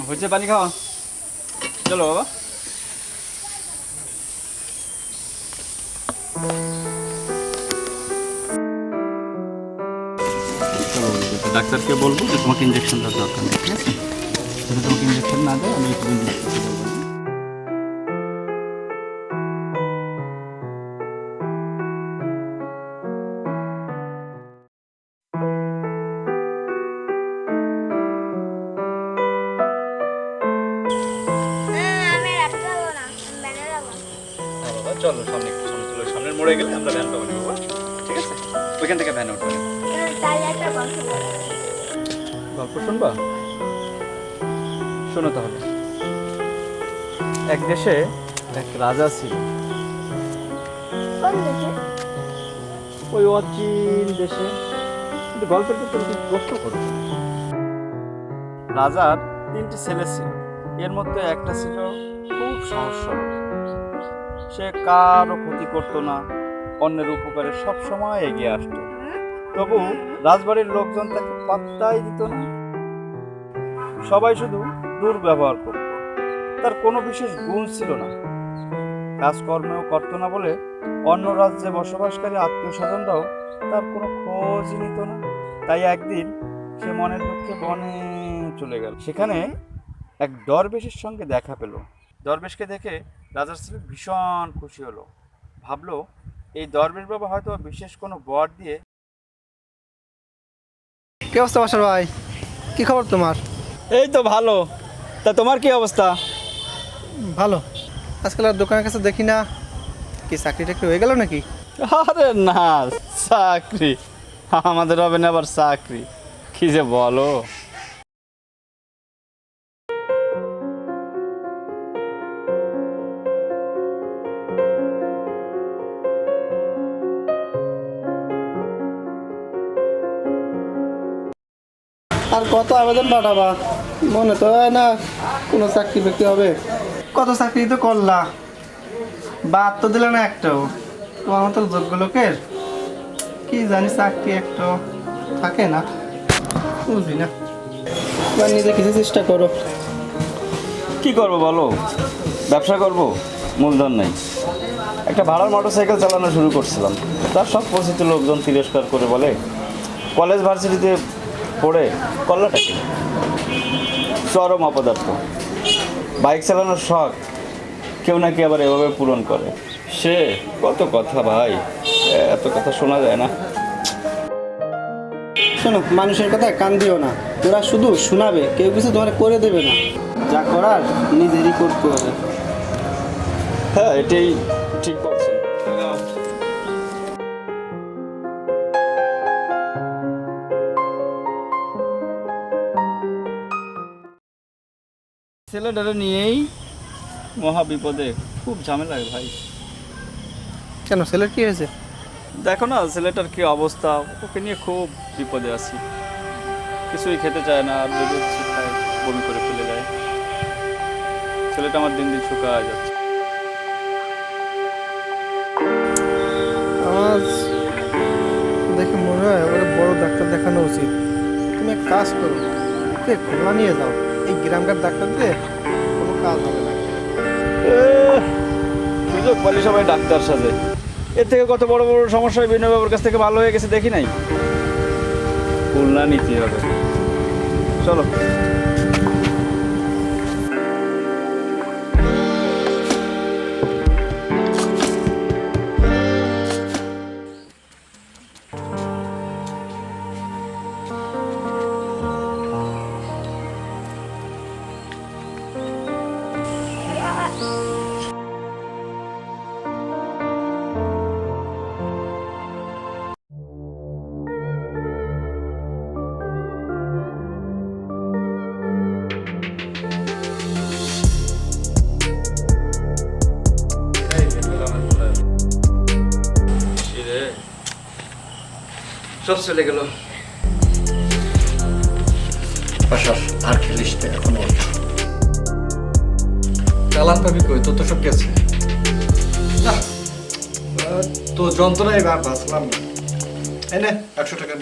হয়েছে পানি খাওয়া চলো বাবা চলো ডাক্তারকে বলবো যে তোমাকে ইঞ্জেকশন দেওয়ার দরকার নেই ঠিক আছে যদি তোমাকে ইঞ্জেকশন না দেয় আমি একটু ইঞ্জেকশন দেবো চলো সামনে একটু সামনে চলো সামনের মোড়ে গেলে আমরা ভ্যান পাবো নেবো ঠিক আছে ওইখান থেকে ভ্যান উঠবো গল্প শুনবা শোনো তাহলে এক দেশে এক রাজা ছিল ওই অচিন দেশে কিন্তু গল্পের ভিতরে কি প্রশ্ন করছে রাজার 3টি ছেলে ছিল এর মধ্যে একটা ছিল খুব সহজ সরল সে কারো ক্ষতি করতো না অন্যের উপকারে সব সময় এগিয়ে আসতো তবু রাজবাড়ির লোকজন তাকে পাত্তাই দিত না সবাই শুধু দুর্ব্যবহার করত তার কোনো বিশেষ গুণ ছিল না কাজকর্মেও করতো না বলে অন্য রাজ্যে বসবাসকারী আত্মীয় স্বজনরাও তার কোনো খোঁজই নিত না তাই একদিন সে মনের দুঃখে বনে চলে গেল সেখানে এক দরবেশের সঙ্গে দেখা পেল দরবেশকে দেখে রাজার ছেলে ভীষণ খুশি হলো ভাবলো এই দরবেশ বাবা হয়তো বিশেষ কোনো বর দিয়ে কি অবস্থা বাসার ভাই কি খবর তোমার? এই তো ভালো তা তোমার কি অবস্থা? ভালো। আজকাল আর দোকানের কাছে দেখি না, কি চাকরি টাকরি হয়ে গেল নাকি? আরে না চাকরি আমাদের হবে না আবার চাকরি কি যে বলো আর কত আবেদন পাঠাবা, মনে তো হয় না কোনো চাকরি বাকরি হবে। কত চাকরি তো করলা, বাদ তো দিলে না একটাও। তোমার মতো যোগ্য লোকের কি জানি চাকরি একটা থাকে না, বুঝি না। এবার নিজে কিছু চেষ্টা করো। কি করবো বলো, ব্যবসা করব, মূলধন নেই। একটা ভাড়ার মোটরসাইকেল চালানো শুরু করছিলাম, তার সব পরিচিত লোকজন তিরস্কার করে বলে কলেজ ভার্সিটিতে পড়ে কল্লাটাকে চরম অপদার্থ। বাইক চালানোর শখ কেউ নাকি আবার এভাবে পূরণ করে। সে কত কথা ভাই, এত কথা শোনা যায় না। শোনো, মানুষের কথায় কান দিও না, ওরা শুধু শোনাবে, কেউ কিছু তোমার করে দেবে না। যা করার নিজেরই করতে হবে। হ্যাঁ এটাই ঠিক করছেন। ছেলেটারে নিয়েই মহা বিপদে, খুব ঝামেলায় ভাই। কেন, ছেলের কি হয়েছে? দেখো না ছেলেটার কি অবস্থা, ওকে নিয়ে খুব বিপদে আছি। কিছুই খেতে চায় না, আর যদি কিছু খায় বমি করে ফেলে যায়। ছেলেটা আমার দিন দিন শুকায় যাচ্ছে। আমার দেখে মনে হয় ওরা বড় ডাক্তার দেখানো উচিত। তুমি এক কাজ করো, ওকে খুলনা নিয়ে যাও। এই গ্রামকার ডাক্তার দিয়ে কোনো কাজ হবে না। সুযোগ পালি সবাই ডাক্তার সাজে, এর থেকে কত বড় বড় সমস্যা বিনয় বাবুর কাছ থেকে ভালো হয়ে গেছে দেখি নাই। খুলনা নিতে হবে, চলো। সব চলে গেল। আর খেলিস না এখন, চালান পাবি কই, তোর তো সব গেছে। তো যন্ত্রণায় বাঁচলাম না। এনে 100 টাকা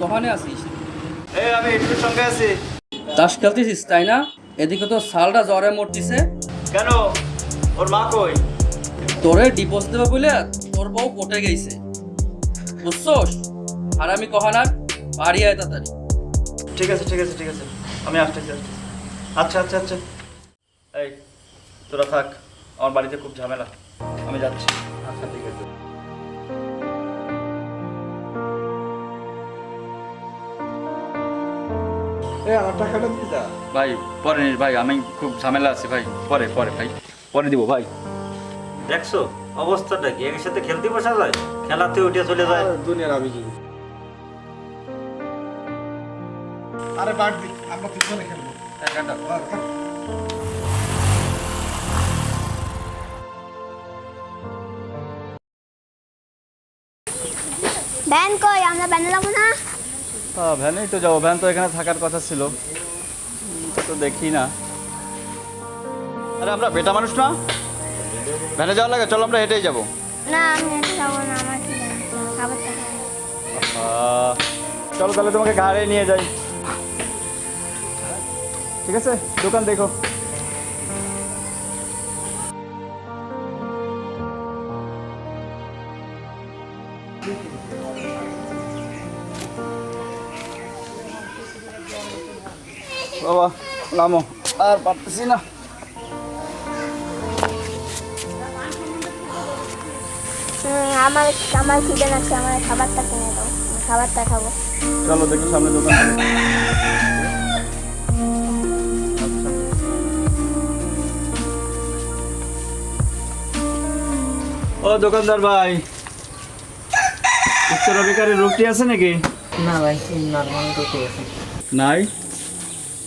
কখানে আছিস? এই আমি একটু সঙ্গে আছি। তাস খেলতেছিস তাই না? এদিকে তো সালটা জ্বরে মরতিছে। কেন, ওর মা কই? তোরে ডিপোজিট দেবে বলে তোর বউ কোটে গেছে, বুঝছোস? আর আমি কহানার বাড়ি আয় তাড়াতাড়ি। ঠিক আছে ঠিক আছে ঠিক আছে, আমি আসতেছি আসতেছি। আচ্ছা আচ্ছা আচ্ছা, এই তোরা থাক, আমার বাড়িতে খুব ঝামেলা, আমি যাচ্ছি। আচ্ছা ঠিক আছে। আমার টাকাটা দিয়ে যা। ভাই পরে নিস ভাই, আমি খুব ঝামেলা আছি ভাই, পরে পরে ভাই, পরে দিব ভাই। দেখছো অবস্থাটা কি, এর সাথে খেলতে বসা যায়, খেলাতে উঠে চলে যায়। দুনিয়ার আমি কি আরে বাদ দি, আমরা পিছনে খেলবো। ভ্যান কই? আমরা ভ্যানে যাবো না? ভ্যানেই তো যাবো, ভ্যান তো এখানে থাকার কথা ছিল, তো দেখি না। আরে আমরা বেটা মানুষ না, ভ্যানে যাওয়ার লাগে, চলো আমরা হেঁটেই যাবো। না আমি হেঁটে যাবো না, আমার কি খাবার টাকা। চলো তাহলে তোমাকে ঘাড়ে নিয়ে যাই, ঠিক আছে? দোকান দেখো। বাবা নামো, আর পারতেছি না। আমার আমার খিদে লাগছে, আমার খাবারটা কিনে দাও, আমি খাবারটা খাবো। চলো দেখি সামনে দোকান আছে। ও দোকানদার ভাই, উচ্চ রবিকারের রুটি আছে নাকি? না ভাই, নর্মাল রুটি আছে। নাই?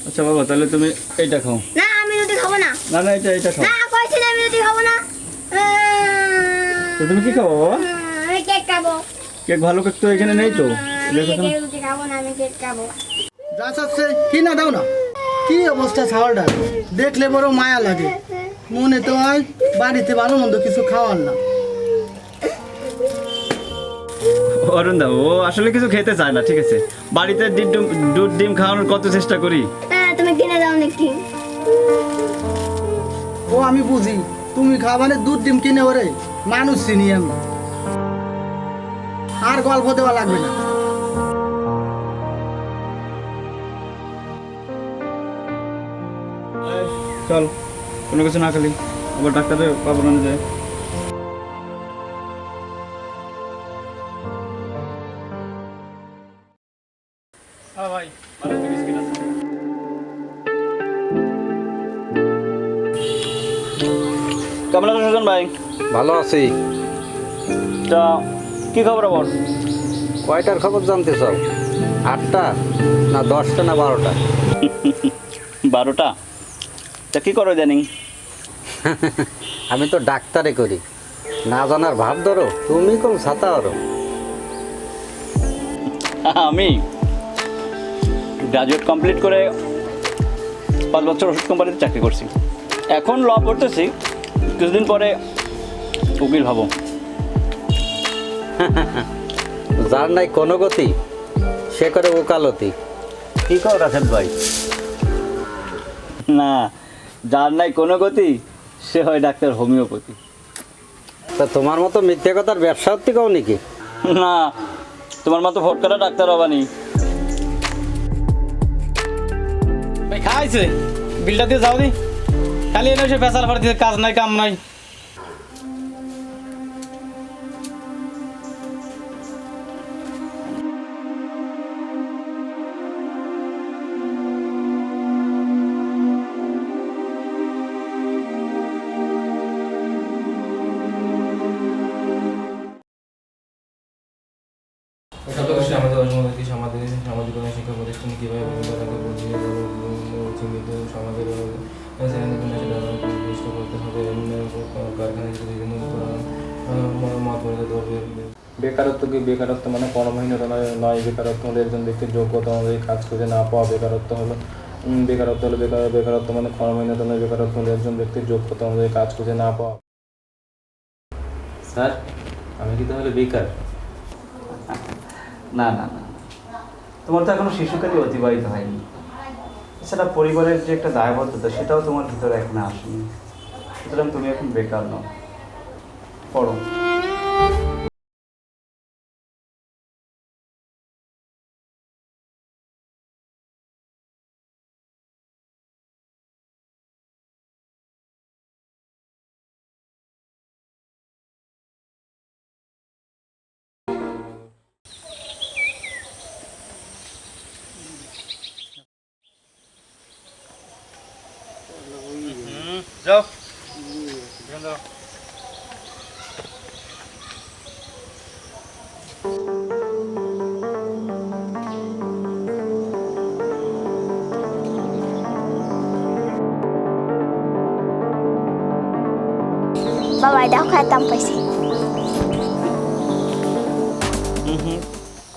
আচ্ছা বাবা, তাহলে তুমি এইটা খাও। না আমি রুটি খাবো না। না না, এটা খাও। না কইছি না আমি রুটি খাবো না। তো তুমি কি খাবো বাবা? আমি কেক খাবো। কেক, ভালো কেক তো এখানে নেই তো। আমি কেকের রুটি খাবো না, আমি কেক খাবো। যা চাচ্ছে কি না দাও না। কি অবস্থা ছাওয়ালটা, দেখলে বড় মায়া লাগে। মনে তো হয় বাড়িতে ভালো মন্দ কিছু খাওয়ার না। অরুণ দা, ও আসলে কিছু খেতে চায় না, ঠিক আছে? বাড়িতে দুধ ডিম খাওয়ানোর কত চেষ্টা করি। তুমি কিনে দাও নাকি? ও আমি বুঝি, তুমি খাবারে দুধ ডিম কিনে ওরে মানুষ চিনি আমি। আর গল্প দেওয়া লাগবে না। চল, কোনো কিছু না খালি আবার ডাক্তারে পাবো না যায়। ভাই কেমন আছো সুজন ভাই? ভালো আছি। তা কি খবর আবার? কয়টার খবর জানতে চাও? 8টা না 10টা না 12টা? 12টা। তা কি করো ইদানিং? আমি তো ডাক্তারে করি, না জানার ভাব ধরো। তুমি কোন ছাতা ধরো? আমি গ্রাজুয়েট কমপ্লিট করে 5 বছর ওষুধ কোম্পানিতে চাকরি করছি, এখন ল পড়তেছি, কিছুদিন পরে উকিল হব। যার নাই কোনো গতি সে করে ওকালতি। কি কর রাশেদ ভাই? না, যার নাই কোনো গতি সে হয় ডাক্তার হোমিওপ্যাথি। তা তোমার মতো মিথ্যে কথার ব্যবসা হতে কও নাকি? না, তোমার মতো ভোট করা ডাক্তার হবানি। ভাই খাইছে বিলটা দিয়ে যাও দি, খালি এনে সে ফেসাল ফাড়ি দিতে, কাজ নাই কাম নাই। আমাদের অসমাধিক সামাজিক শিক্ষা প্রতিষ্ঠান কীভাবে ভূমিকা রাখে বুঝিয়ে চিহ্নিত সমাজের নির্দিষ্ট করতে হবে। কারখানায় বিভিন্ন মত ধরবে। বেকারত্ব কি? বেকারত্ব মানে কর্মহীনতা নয়। বেকারত্ব হলে একজন ব্যক্তির যোগ্যতা অনুযায়ী কাজ খুঁজে না পাওয়া। বেকারত্ব হলো বেকারত্ব মানে কর্মহীনতা নয়। বেকারত্ব হলে একজন ব্যক্তির যোগ্যতা অনুযায়ী কাজ খুঁজে না পাওয়া। স্যার, আমি কি তাহলে বেকার? না না না, তোমার তো এখনো শিশুকালই অতিবাহিত হয়নি। এছাড়া পরিবারের যে একটা দায়বদ্ধতা সেটাও তোমার ভিতরে এখনো আসেনি। সুতরাং তুমি এখন বেকার নও, পড়ো। যাও। বাবা এটাও খাইতাম পাইছি।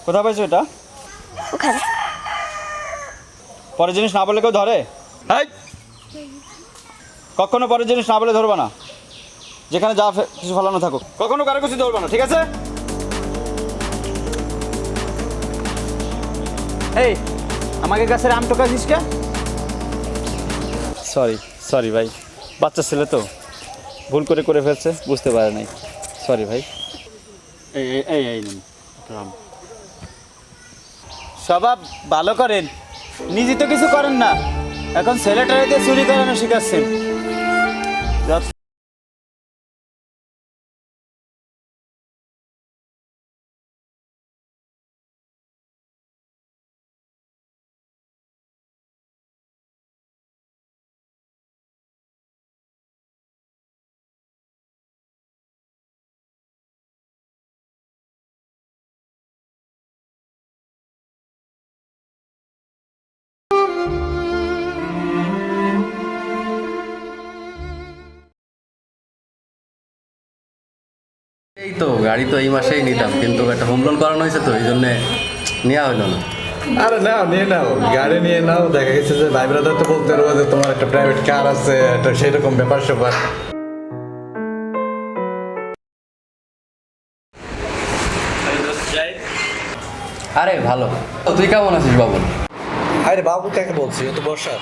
কোথায় পাইছো এটা? ওখানে পরের জিনিস না বলে কেউ ধরে? এই, কখনো পরের জিনিস না বলে ধরবা না। যেখানে যা কিছু ফেলানো থাকুক, কখনো কারো কিছু ধরবা না, ঠিক আছে? এই, আমাকে গাছের আম টোকাছিস কে? সরি সরি ভাই, বাচ্চা ছেলে তো ভুল করে ফেলছে, বুঝতে পারে নাই। সরি ভাই। এই এই এই নিন আপনার আম। স্বভাব ভালো করেন, নিজে তো কিছু করেন না, এখন ছেলেটারে দিয়ে চুরি করানো শিখাচ্ছেন। এই তো গাড়ি তো এই মাসেই নিতাম, কিন্তু একটা হোম লোন করানো হয়েছে তো এই জন্যে নেওয়া হলো না। আরে নাও, নিয়ে নাও, গাড়ি নিয়ে নাও। দেখা গেছে যে ভাই ব্রাদার তো বলতে পারবো যে তোমার একটা প্রাইভেট কার আছে, একটা সেরকম ব্যাপার স্যাপার। আরে ভালো, তুই কেমন আছিস বাবু? আরে বাবু কাকে বলছি, ও তো বর্ষা।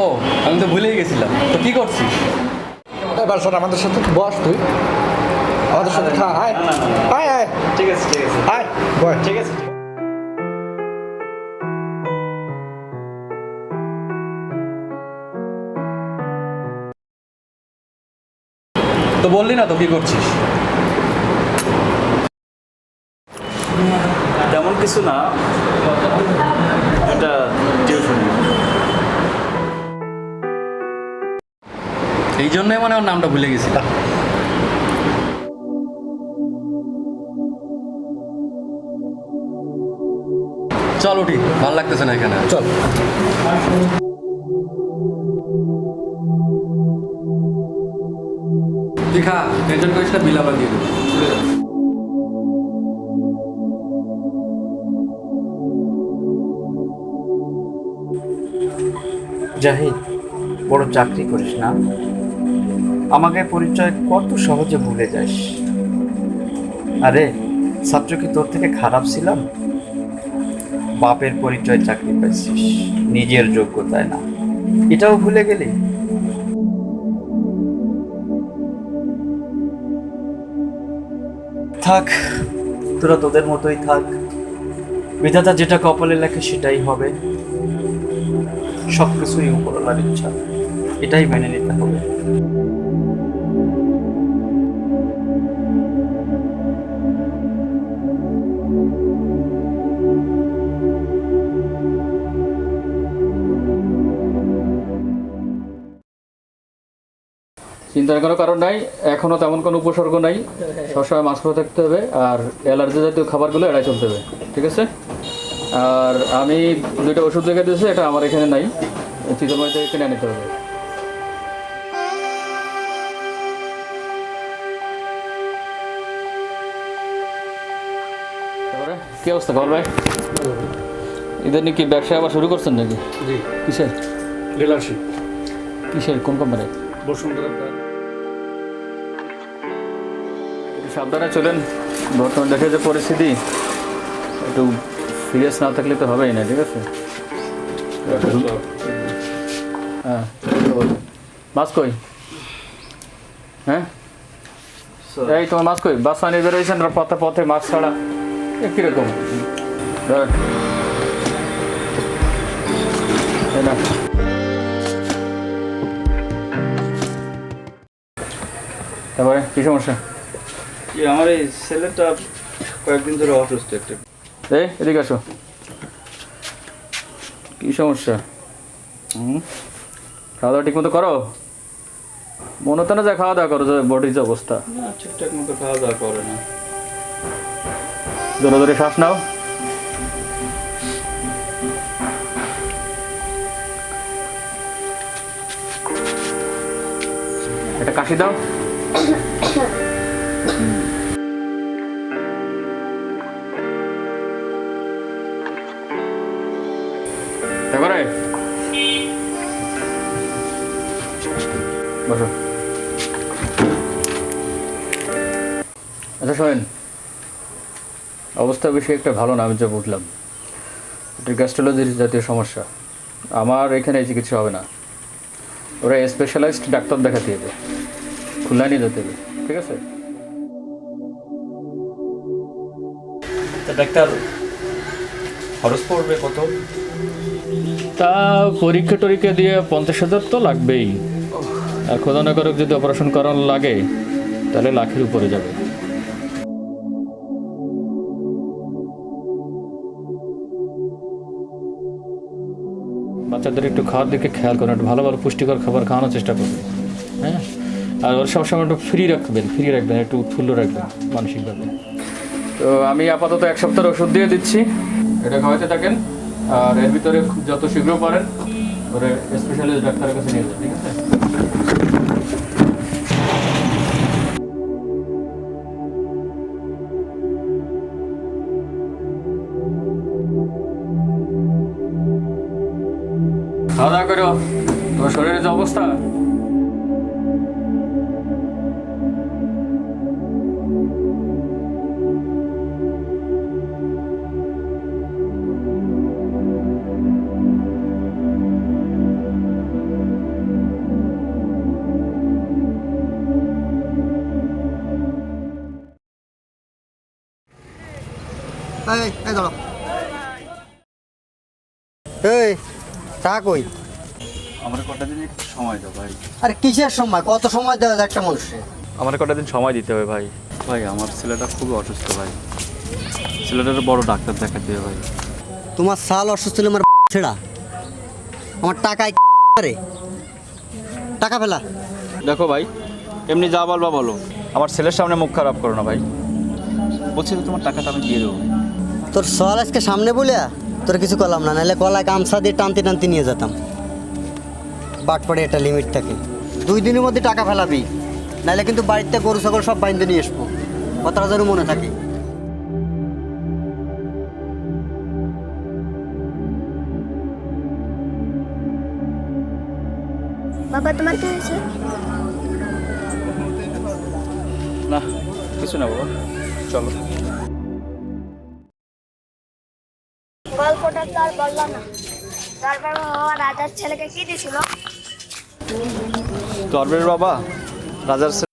ও, আমি তো ভুলেই গেছিলাম। তো কি করছিস? এবার শোন, আমাদের সাথে বস, তুই আমাদের সাথে খা। আয় আয় আয়, ঠিক আছে ঠিক আছে, আয় বয়। ঠিক আছে। তো বললি না তো কি করছিস? তেমন কিছু না, এটা টিউশন। এই জন্যই মানে ওর নামটা ভুলে গেছিলাম। চল উঠি, ভালো লাগতেছে না এখানে। চল। তুই খা, টেনশন করিস না, বিল আবার দিয়ে দেবো। জাহিদ, বড় চাকরি করিস না, আমাকে পরিচয় কত সহজে ভুলে যাস। আরে ছাত্র কি তোর থেকে খারাপ ছিলাম? বাপের পরিচয় চাকরি পাইছিস, নিজের যোগ্যতায় না, এটাও ভুলে গেলি? থাক, তোরা তোদের মতোই থাক। বিধাতা যেটা কপালে লেখে সেটাই হবে। সবকিছুই উপরওয়ালার ইচ্ছা, এটাই মেনে নিতে হবে। চিন্তার কোনো কারণ নাই, এখনও তেমন কোনো উপসর্গ নাই। সবসময় মাস্ক পরে থাকতে হবে, আর অ্যালার্জি জাতীয় খাবারগুলো এড়াই চলতে হবে, ঠিক আছে? আর আমি 2টা ওষুধ লিখে দিয়েছি, এটা আমার এখানে নাই, চিতলমারি থেকে কিনে নিতে হবে। তারপরে কী অবস্থা কল ভাই? ইদানিং কি ব্যবসা আবার শুরু করছেন নাকি? জি, কিসের? ডিলারশিপ। কিসের, কোন কোম্পানি? বসুন্ধরা। সাবধানে চলেন, বর্তমানে দেখে যে পরিস্থিতি, একটু সিরিয়াস না থাকলে তো হবেই না, ঠিক আছে? হ্যাঁ, মাছ কই? হ্যাঁ, এই তোমার মাছ কই? বাস আনিয়ে বেরোয়েছেন পথে পথে মাছ ছাড়া, কীরকম? তারপরে কী সমস্যা? আমার এই ছেলেটা কয়েকদিন ধরে অসুস্থ একটু। এদিকে আসো। কী সমস্যা? খাওয়া দাওয়া ঠিক মতো করো? মনে হতো না যে খাওয়া দাওয়া করো, যে বডির যে অবস্থা। না, ঠিকঠাক মতো খাওয়া দাওয়া করে না। জোরে জোরে শ্বাস নাও। একটা কাশি দাও। তারপরে বসো। আচ্ছা শোনেন, অবস্থা বেশি একটা ভালো না, আমি যা বুঝলাম। এটা গ্যাস্ট্রোলজির জাতীয় সমস্যা। আমার এখানে এই চিকিৎসা হবে না, ওরা স্পেশালাইজড ডাক্তার দেখাতে হবে, খুলনা নিয়ে যেতে হবে, ঠিক আছে? ডাক্তার খরচ পড়বে কত? তা পরীক্ষা টরীক্ষা দিয়ে 50,000 তো লাগবেই। আর খোদা না করুক যদি অপারেশন করানো লাগে তাহলে লাখের উপরে যাবে। বাচ্চাদের একটু খাওয়ার দিকে খেয়াল করুন, একটু ভালো ভালো পুষ্টিকর খাবার খাওয়ানোর চেষ্টা করবেন, হ্যাঁ? আর ওর সবসময় একটু ফ্রি রাখবেন, একটু উৎফুল্ল রাখবেন মানসিকভাবে। তো আমি আপাতত 1 সপ্তাহের ওষুধ দিয়ে দিচ্ছি, এটা খাওয়াতে থাকেন। আর এর ভিতরে যত শীঘ্র পারেন ওরে স্পেশালিস্ট ডাক্তারের কাছে নিয়ে যান, ঠিক আছে? খাওয়া দাওয়া করো, তোমার শরীরের যে অবস্থা। এই দাঁড়াও। এই তা কই? আমার কটা দিন একটু সময় দাও ভাই। আরে কিসের সময়? কত সময় দেওয়া যায় একটা মানুষের? আমার কটা দিন সময় দিতে হবে ভাই। ভাই আমার ছেলেটা খুবই অসুস্থ ভাই, ছেলেটার বড় ডাক্তার দেখাতে হবে ভাই। তোমার সাল অসুস্থ হলে আমার ছেড়া, আমার টাকায় রে টাকা ফেলা। দেখো ভাই, এমনি যা বলবা বলো, আমার ছেলের সামনে মুখ খারাপ করো না ভাই। বলছি তো তোমার টাকাটা আমি দিয়ে দেবো। তোর সল আজকে সামনে বলিয়া তোর কিছু করলাম না, নাহলে গলায় গামছা দিয়ে টানতে টানতে নিয়ে যেতাম। বাট পড়ে একটা লিমিট থাকে, 2 দিনের মধ্যে টাকা ফেলাবি, নাহলে কিন্তু বাড়িতে গরু ছাগল সব বাইন্দে নিয়ে আসবো। কথাটা যেন মনে থাকে। বাবা তোমার কি হয়েছে? না কিছু না বাবা, চলো। গল্পটা তো আর বললো না। তারপর বাবা রাজার ছেলেকে কি দিছিল? তরবের বাবা রাজার ছেলে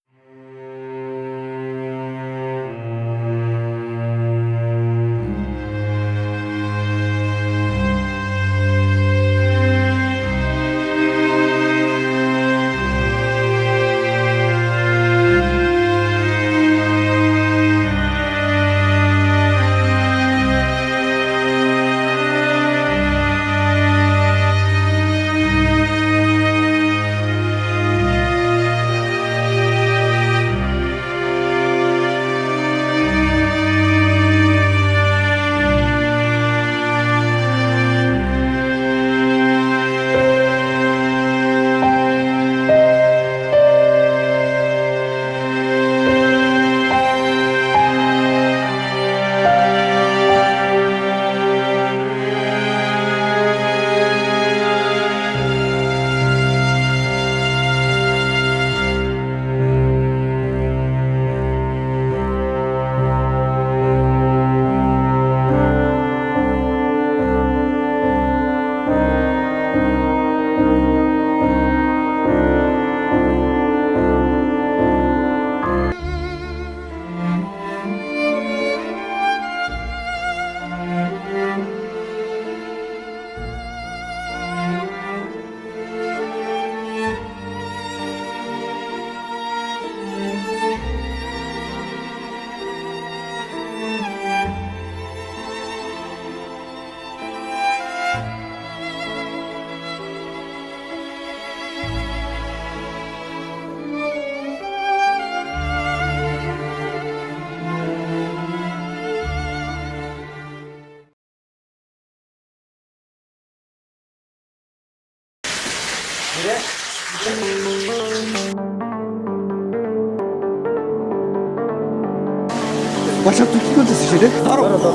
বাসা তুই কি করতেছিস এটা?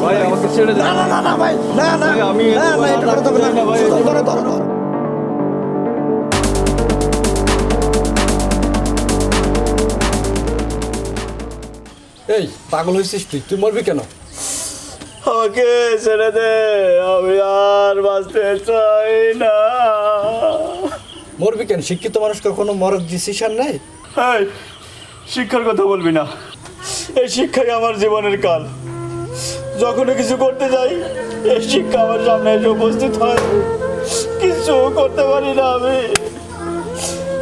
ভাই আমাকে ছেড়ে দে। না ভাই, না না আমি না না, এটা করতে হবে না ভাই। ধরো। এই পাগল হয়েছিস তুই? তুই মরবি কেন? আমাকে ছেড়ে দে, আমি আর বাঁচতে চাই না। মরবি কেন? শিক্ষিত মানুষ কখনো মরার ডিসিশন নেই। এই, শিক্ষার কথা বলবি না। এই শিক্ষাই আমার জীবনের কাল। যখনই কিছু করতে যাই এই শিক্ষা আমার সামনে এসে উপস্থিত হয়, কিছু করতে পারি না আমি।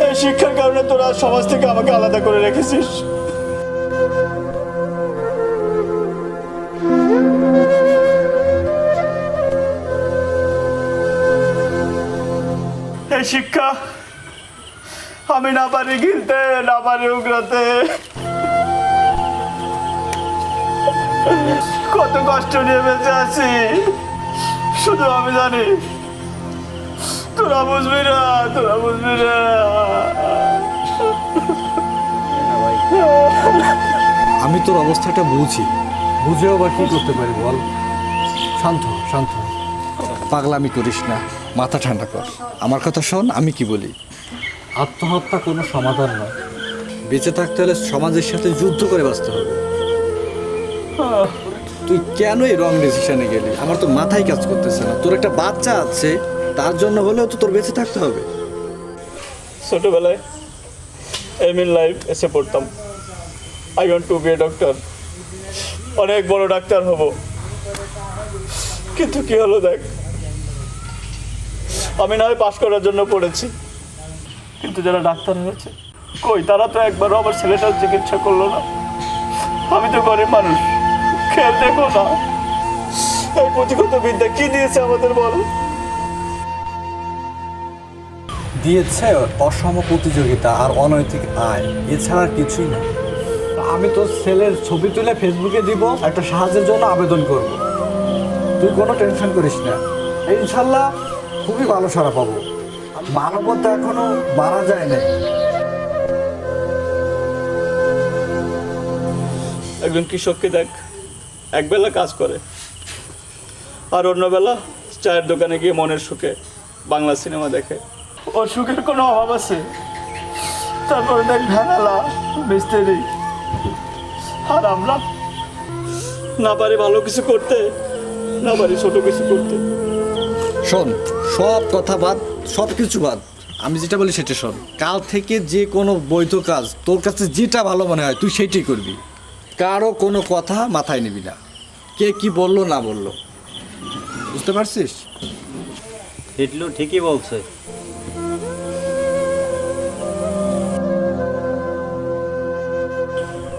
এই শিক্ষার কারণে তোরা সমাজ থেকে আমাকে আলাদা করে রেখেছিস। এই শিক্ষা আমি না পারি গিলতে, না পারি উগরাতে। কত কষ্ট নিয়ে বেঁচে আছি শুধু আমি জানি। তোরা বুঝবি না, তোরা বুঝবি না। আমি তোর অবস্থাটা বুঝি, বুঝেও বা কি করতে পারি বল? শান্ত হ, শান্ত হ। পাগলামি করিস না, মাথা ঠান্ডা কর। আমার কথা শোন, আমি কি বলি। আত্মহত্যা কোনো সমাধান নয়। বেঁচে থাকতে হলে সমাজের সাথে যুদ্ধ করে বাঁচতে হবে। তুই কেন এই রং ডিসিশনে গেলি? আমার তো মাথায় কাজ করতেছে না। তোর একটা বাচ্চা আছে, তার জন্য হলেও তো তোর বেঁচে থাকতে হবে। ছোটবেলায় এম ইন লাইফ এসে পড়তাম, I want to be a doctor, অনেক বড় ডাক্তার হব। কিন্তু কি হলো দেখ, আমি না হয় পাশ করার জন্য পড়েছি, কিন্তু যারা ডাক্তার হয়েছে কই, তারা তো একবারও আমার ছেলেটার চিকিৎসা করলো না। আমি তো গরিব মানুষ, খেয়াল দেখো না। এই পুঁথিগত বিদ্যা কি দিয়েছে আমাদের বল? দিয়েছে অসম প্রতিযোগিতা আর অনৈতিক আয়, এছাড়া আর কিছুই না। আমি তোর ছেলের ছবি তুলে ফেসবুকে দিব, একটা সাহায্যের জন্য আবেদন করব। তুই কোনো টেনশন করিস না, ইনশাল্লাহ খুবই ভালো সাড়া পাবো। মানবতা এখনো মারা যায় না। একজন কৃষককে দেখ, একবেলা কাজ করে আর অন্য বেলা চায়ের দোকানে গিয়ে মনের সুখে বাংলা সিনেমা দেখে। ওর সুখের কোনো অভাব আছে? তারপরে দেখ ভ্যানালা মিস্ত্রি, আর আমরা না পারি ভালো কিছু করতে, না পারি ছোট কিছু করতে। শোন, সব কথা বাদ, সব কিছু বাদ, আমি যেটা বলি সেটা শোন। কাল থেকে যে কোনো বৈধ কাজ তোর কাছে যেটা ভালো মনে হয় তুই সেইটাই করবি। কারো কোনো কথা মাথায় নিবি না, কে কি বললো না বললো, বুঝতে পারছিস? হিটলু ঠিকই বলছে।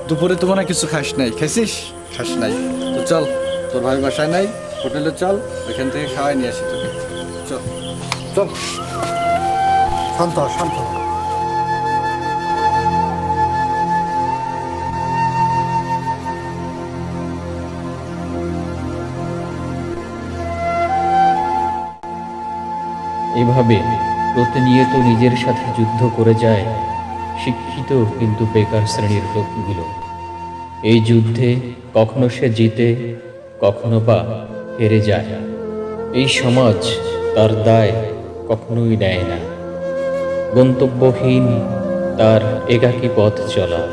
দুপুরে তো মনে হয় কিছু খাস নাই, খাইছিস? খাস নাই তো চল, তোর ভাই বাসায় নাই, হোটেলে চল, ওইখান থেকে খাওয়াই নিয়ে আসি তোকে। চল চল, শান্ত হ, শান্ত হ। এভাবে প্রতিনিয়ত নিজের সাথে যুদ্ধ করে যায় শিক্ষিত কিন্তু বেকার শ্রেণীর লোকগুলো। এই যুদ্ধে কখনো সে জিতে, কখনো বা হেরে যায়। এই সমাজ তার দায় কখনোই নেয় না। গন্তব্যহীন তার একাকী পথ চলা।